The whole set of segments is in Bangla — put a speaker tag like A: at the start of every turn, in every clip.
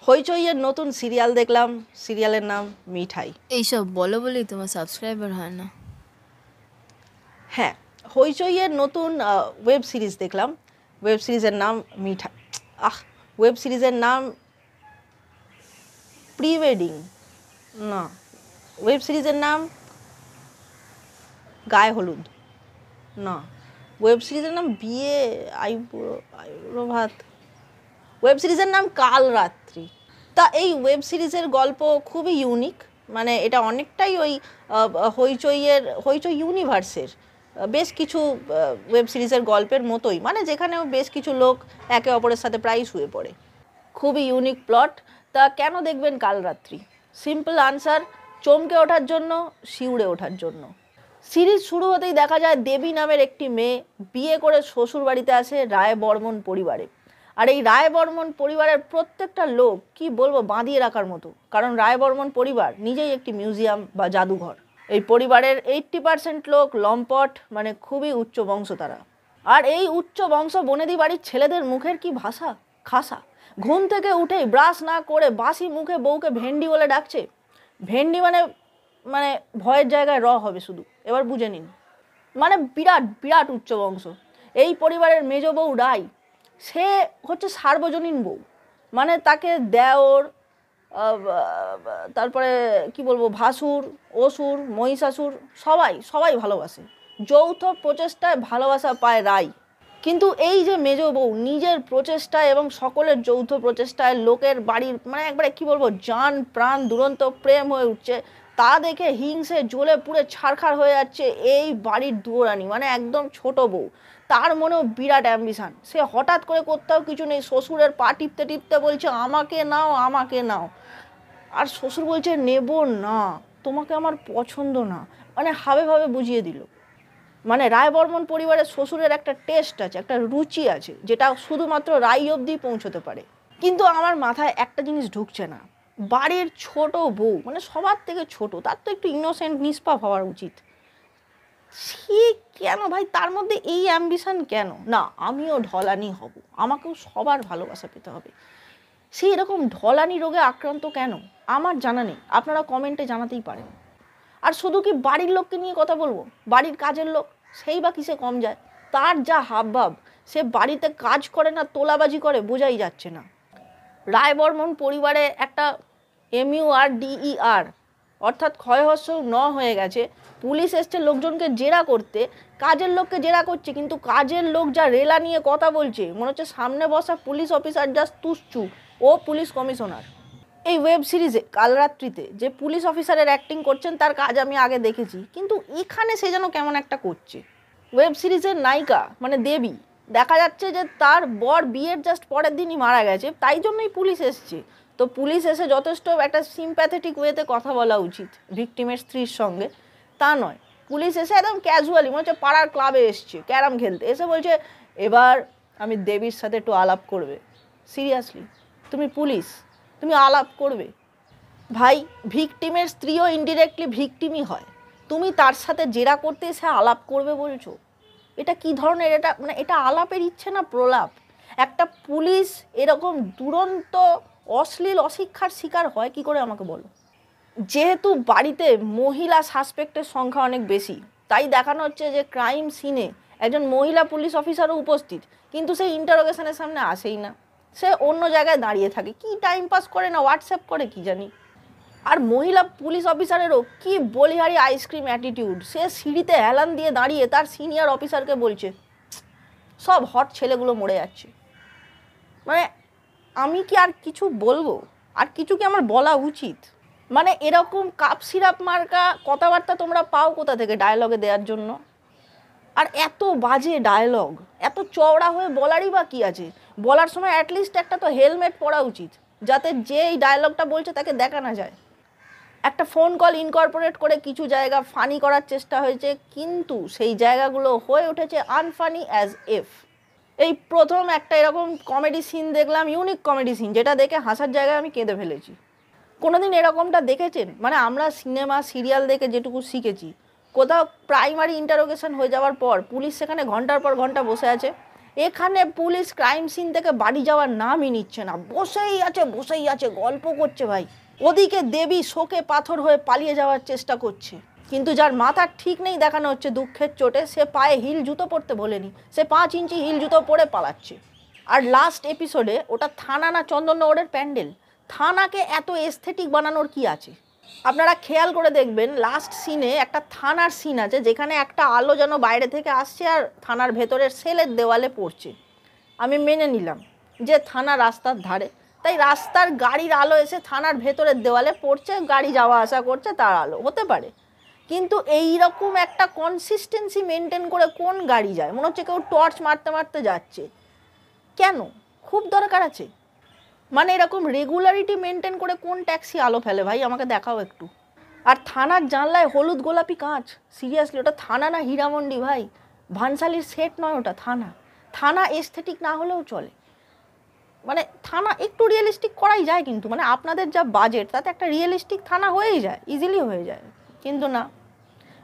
A: হইচইয়ের নতুন সিরিয়াল দেখলাম, সিরিয়ালের নাম মিঠাই।
B: এইসব বলো বলেই তোমার সাবস্ক্রাইবার হয় না।
A: হ্যাঁ, হইচইয়ের নতুন ওয়েব সিরিজ দেখলাম, ওয়েব সিরিজের নাম মিঠাই। ওয়েব সিরিজের নাম প্রি ওয়েডিং, না, ওয়েব সিরিজের নাম গায়ে হলুদ, না, ওয়েব সিরিজের নাম বিয়ে আইবুড়ো ভাত, ওয়েব সিরিজের নাম কাল রাত্রি। তা এই ওয়েব সিরিজের গল্প খুবই ইউনিক, মানে এটা অনেকটাই ওই হইচই ইউনিভার্সের বেশ কিছু ওয়েব সিরিজের গল্পের মতোই, মানে যেখানেও বেশ কিছু লোক একে অপরের সাথে প্রায়ই শুয়ে পড়ে। খুবই ইউনিক প্লট। তা কেন দেখবেন কাল রাত্রি? সিম্পল আনসার, চমকে ওঠার জন্য, শিউরে ওঠার জন্য। সিরিজ শুরু হতেই দেখা যায় দেবী নামের একটি মেয়ে বিয়ে করে শ্বশুর বাড়িতে আসে রায় বর্মন পরিবারে। আর এই রায় বর্মন পরিবারের প্রত্যেকটা লোক কি বলবো বাঁধিয়ে রাখার মতো, কারণ রায় বর্মন পরিবার নিজেই একটি মিউজিয়াম বা জাদুঘর। এই পরিবারের 80% লোক লম্পট, মানে খুবই উচ্চ বংশ তারা। আর এই উচ্চ বংশ বনেদি বাড়ির ছেলেদের মুখের কি ভাষা, খাসা। ঘুম থেকে উঠেই ব্রাশ না করে বাসি মুখে বউকে ভেন্ডি বলে ডাকছে। ভেন্ডি মানে মানে ভয়ের জায়গায় হবে শুধু, এবার বুঝে নিন। মানে বিরাট বিরাট উচ্চ বংশ। এই পরিবারের মেজ বউ রাই, সে হচ্ছে সার্বজনীন বউ, মানে তাকে দেওর, তারপরে কি বলবো, ভাসুর, অসুর, মহিষাসুর সবাই সবাই ভালোবাসে। যৌথ প্রচেষ্টায় ভালোবাসা পায় রাই। কিন্তু এই যে মেজ বউ নিজের প্রচেষ্টায় এবং সকলের যৌথ প্রচেষ্টায় লোকের বাড়ির মানে একবারে কি বলবো জান প্রাণ দুরন্ত প্রেম হয়ে উঠছে, তা দেখে হিংসে জ্বলে পুড়ে ছারখার হয়ে যাচ্ছে এই বাড়ির দুয়োরানি, মানে একদম ছোট বউ। তার মনেও বিরাট অ্যাম্বিশান, সে হঠাৎ করে কোথাও কিছু নেই, শ্বশুরের পা টিপতে টিপতে বলছে আমাকে নাও আমাকে নাও। আর শ্বশুর বলছে নেব না, তোমাকে আমার পছন্দ না, মানে হাবে ভাবে বুঝিয়ে দিল। মানে রায় বর্মন পরিবারের শ্বশুরের একটা টেস্ট আছে, একটা রুচি আছে, যেটা শুধুমাত্র রাই অবধি পৌঁছতে পারে। কিন্তু আমার মাথায় একটা জিনিস ঢুকছে না, বাড়ির ছোট বউ মানে সবার থেকে ছোট, তার তো একটু ইনোসেন্ট নিষ্পাপ হওয়ার উচিত। সে কেন ভাই, তার মধ্যে এই অ্যাম্বিশন কেন? না আমিও ঢলানি হব, আমাকেও সবার ভালোবাসা পেতে হবে। সে এরকম ঢলানি রোগে আক্রান্ত কেন আমার জানা নেই, আপনারা কমেন্টে জানাতেই পারেন। আর শুধু কি বাড়ির লোককে নিয়ে কথা বলবো, বাড়ির কাজের লোক সেই বা কিসে কম যায়? তার যা হাবভাব, সে বাড়িতে কাজ করে না তোলাবাজি করে বোঝাই যাচ্ছে না। রায় বর্মন পরিবারে একটা MURDER অর্থাৎ ক্ষয়হস্য হয়ে গেছে। পুলিশ এসছে লোকজনকে জেরা করতে, কাজের লোককে জেরা করছে, কিন্তু কাজের লোক যা রেলা নিয়ে কথা বলছে মনে হচ্ছে সামনে বসা পুলিশ অফিসার জাস্ট তুচ্ছু, ও পুলিশ কমিশনার। এই ওয়েব সিরিজে কালরাত্রিতে যে পুলিশ অফিসারের অ্যাক্টিং করছেন তার কাজ আমি আগে দেখেছি, কিন্তু এখানে সে যেন কেমন একটা করছে। ওয়েব সিরিজের নায়িকা মানে দেবী, দেখা যাচ্ছে যে তার বর বিয়ের জাস্ট পরের দিনই মারা গেছে, তাই জন্যই পুলিশ এসছে। তো পুলিশ এসে যথেষ্ট একটা সিম্প্যাথেটিক ওয়েতে কথা বলা উচিত ভিকটিমের স্ত্রীর সঙ্গে, তা নয়। পুলিশ এসে একদম ক্যাজুয়ালি মনে হচ্ছে পাড়ার ক্লাবে এসছে ক্যারাম খেলতে, এসে বলছে এবার আমি দেবীর সাথে একটু আলাপ করবে। সিরিয়াসলি তুমি পুলিশ, তুমি আলাপ করবে? ভাই ভিকটিমের স্ত্রীও ইনডিরেক্টলি ভিকটিমই হয়, তুমি তার সাথে জেরা করতে এসে আলাপ করবে বলছো? এটা কি ধরনের, এটা মানে এটা আলাপের ইচ্ছে না প্রলাপ? একটা পুলিশ এরকম দুরন্ত অশ্লীল অশিক্ষার শিকার হয় কি করে আমাকে বলো? যেহেতু বাড়িতে মহিলা সাসপেক্টের সংখ্যা অনেক বেশি, তাই দেখানো হচ্ছে যে ক্রাইম সিনে একজন মহিলা পুলিশ অফিসারও উপস্থিত, কিন্তু সেই ইন্টারোগেশনের সামনে আসেই না, সে অন্য জায়গায় দাঁড়িয়ে থাকে, কি টাইম পাস করে না হোয়াটসঅ্যাপ করে কি জানি। আর মহিলা পুলিশ অফিসারেরও কি বলিহারি আইসক্রিম অ্যাটিটিউড, সে সিঁড়িতে হেলান দিয়ে দাঁড়িয়ে তার সিনিয়র অফিসারকে বলছে সব হট ছেলেগুলো মরে যাচ্ছে। মানে আমি কি আর কিছু বলবো, আর কিছু কি আমার বলা উচিত? মানে এরকম কাপ সিরাপ মার্কা কথাবার্তা তোমরা পাও কোথা থেকে ডায়লগে দেওয়ার জন্য? আর এত বাজে ডায়লগ, এত চওড়া হয়ে বলারই বা কী আছে? বলার সময় অ্যাটলিস্ট একটা তো হেলমেট পরা উচিত, যাতে যে এই ডায়লগটা বলছে তাকে দেখা না যায়। একটা ফোন কল ইনকর্পোরেট করে কিছু জায়গা ফানি করার চেষ্টা হয়েছে, কিন্তু সেই জায়গাগুলো হয়ে উঠেছে আনফানি অ্যাজ এফ। এই প্রথম একটা এরকম কমেডি সিন দেখলাম, ইউনিক কমেডি সিন, যেটা দেখে হাসার জায়গায় আমি কেঁদে ফেলেছি। কোনোদিন এরকমটা দেখেছেন? মানে আমরা সিনেমা সিরিয়াল দেখে যেটুকু শিখেছি, কোথাও প্রাইমারি ইন্টারোগেশন হয়ে যাওয়ার পর পুলিশ সেখানে ঘন্টার পর ঘন্টা বসে আছে, এখানে পুলিশ ক্রাইম সিন থেকে বাড়ি যাওয়ার নামই নিচ্ছে না, বসেই আছে গল্প করছে ভাই। ওদিকে দেবী শোকে পাথর হয়ে পালিয়ে যাওয়ার চেষ্টা করছে, কিন্তু যার মাথার ঠিক নেই দেখানো হচ্ছে দুঃখের চোটে, সে পায়ে হিল জুতো পরতে বলেনি, সে 5 ইঞ্চি হিল জুতো পরে পালাচ্ছে। আর লাস্ট এপিসোডে ওটা থানা না চন্দননগরের প্যান্ডেল, থানাকে এত এস্থেটিক বানানোর কি আছে? আপনারা খেয়াল করে দেখবেন লাস্ট সিনে একটা থানার সিন আছে যেখানে একটা আলো যেন বাইরে থেকে আসছে আর থানার ভেতরের সেলের দেওয়ালে পড়ছে। আমি মেনে নিলাম যে থানা রাস্তার ধারে, তাই রাস্তার গাড়ির আলো এসে থানার ভেতরের দেওয়ালে পড়ছে, গাড়ি যাওয়া আসা করছে তার আলো হতে পারে। কিন্তু এই রকম একটা কনসিস্টেন্সি মেনটেন করে কোন গাড়ি যায়? মনে হচ্ছে কেউ টর্চ মারতে মারতে যাচ্ছে। কেন? খুব দরকার আছে? মানে এরকম রেগুলারিটি মেনটেন করে কোন ট্যাক্সি আলো ফেলে ভাই? আমাকে দেখাও একটু। আর থানার জানলায় হলুদ গোলাপি কাঁচ, সিরিয়াসলি ওটা থানা না হীরামন্ডি ভাই? ভানসালির সেট নয় ওটা, থানা। থানা এস্থেটিক না হলেও চলে, মানে থানা একটু রিয়েলিস্টিক করাই যায়, কিন্তু মানে আপনাদের যা বাজেট তাতে একটা রিয়েলিস্টিক থানা হয়েই যায়, ইজিলি হয়ে যায়। কিন্তু না,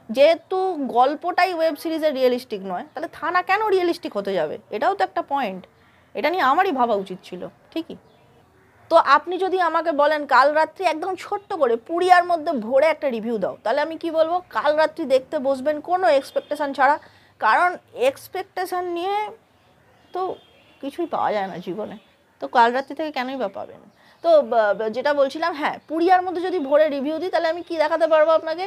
A: যেহেতু গল্পটাই ওয়েব সিরিজের রিয়েলিস্টিক নয়, তাহলে থানা কেন রিয়েলিস্টিক হতে যাবে? এটাও তো একটা পয়েন্ট, এটা নিয়ে আমারই ভাবা উচিত ছিল। ঠিকই তো আপনি যদি আমাকে বলেন কাল রাত্রি একদম ছোট্ট করে পুরিয়ার মধ্যে ভরে একটা রিভিউ দাও, তাহলে আমি কি বলবো? কাল রাত্রি দেখতে বসবেন কোনো এক্সপেকটেশান ছাড়া, কারণ এক্সপেকটেশান নিয়ে তো কিছুই পাওয়া যায় না জীবনে, তো কাল রাত্রি থেকে কেনই বা পাবেন? তো যেটা বলছিলাম, হ্যাঁ, পুরিয়ার মধ্যে যদি ভরে রিভিউ দিই তাহলে আমি কি দেখাতে পারবো আপনাকে?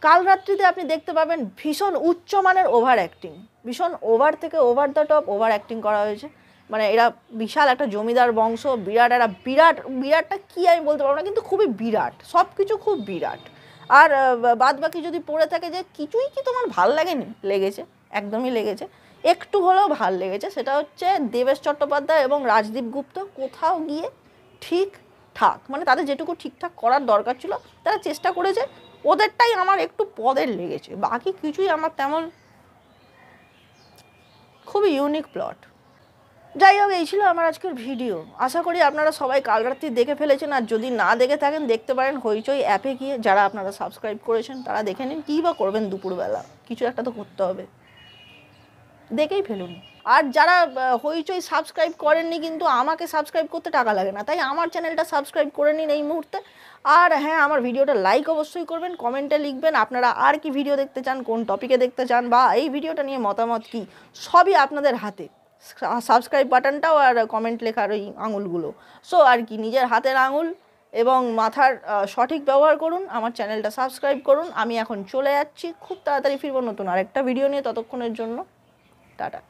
A: কাল রাত্রিতে আপনি দেখতে পাবেন ভীষণ উচ্চমানের ওভার অ্যাক্টিং, ভীষণ ওভার থেকে over the top over acting করা হয়েছে। মানে এরা বিশাল একটা জমিদার বংশ, বিরাটটা কী আমি বলতে পারবো না, কিন্তু খুবই বিরাট, সব কিছু খুব বিরাট। আর বাদ বাকি যদি পড়ে থাকে যে কিছুই কি তোমার ভাল লাগেনি, লেগেছে, একদমই লেগেছে, একটু হলেও ভাল লেগেছে। সেটা হচ্ছে দেবেশ চট্টোপাধ্যায় এবং রাজদীপ গুপ্ত কোথাও গিয়ে ঠিকঠাক, মানে তাদের যেটুকু ঠিকঠাক করার দরকার ছিল তারা চেষ্টা করেছে, ওদেরটাই আমার একটু পদের লেগেছে, বাকি কিছুই আমার তেমন। খুবই ইউনিক প্লট। যাই হোক, এই ছিল আমার আজকের ভিডিও। আশা করি আপনারা সবাই কাল রাত্রি দেখে ফেলেছেন, আর যদি না দেখে থাকেন দেখতে পারেন হইচই অ্যাপে গিয়ে। যারা আপনারা সাবস্ক্রাইব করেছেন তারা দেখে নিন, কী বা করবেন দুপুরবেলা, কিছু একটা তো করতে হবে, দেখেই ফেলুন। আর যারা হইচই সাবস্ক্রাইব করেননি, কিন্তু আমাকে সাবস্ক্রাইব করতে টাকা লাগে না, তাই আমার চ্যানেলটা সাবস্ক্রাইব করে নিন এই মুহূর্তে। আর হ্যাঁ, আমার ভিডিওটা লাইক অবশ্যই করবেন, কমেন্টে লিখবেন আপনারা আর কি ভিডিও দেখতে চান, কোন টপিকে দেখতে চান, বা এই ভিডিওটা নিয়ে মতামত কী, সবই আপনাদের হাতে। সাবস্ক্রাইব বাটনটাও আর কমেন্ট লেখার ওই আঙুলগুলো, সো আর কি, নিজের হাতের আঙুল এবং মাথার সঠিক ব্যবহার করুন, আমার চ্যানেলটা সাবস্ক্রাইব করুন। আমি এখন চলে যাচ্ছি, খুব তাড়াতাড়ি ফিরবো নতুন আরেকটা ভিডিও নিয়ে, ততক্ষণের জন্য টাটা।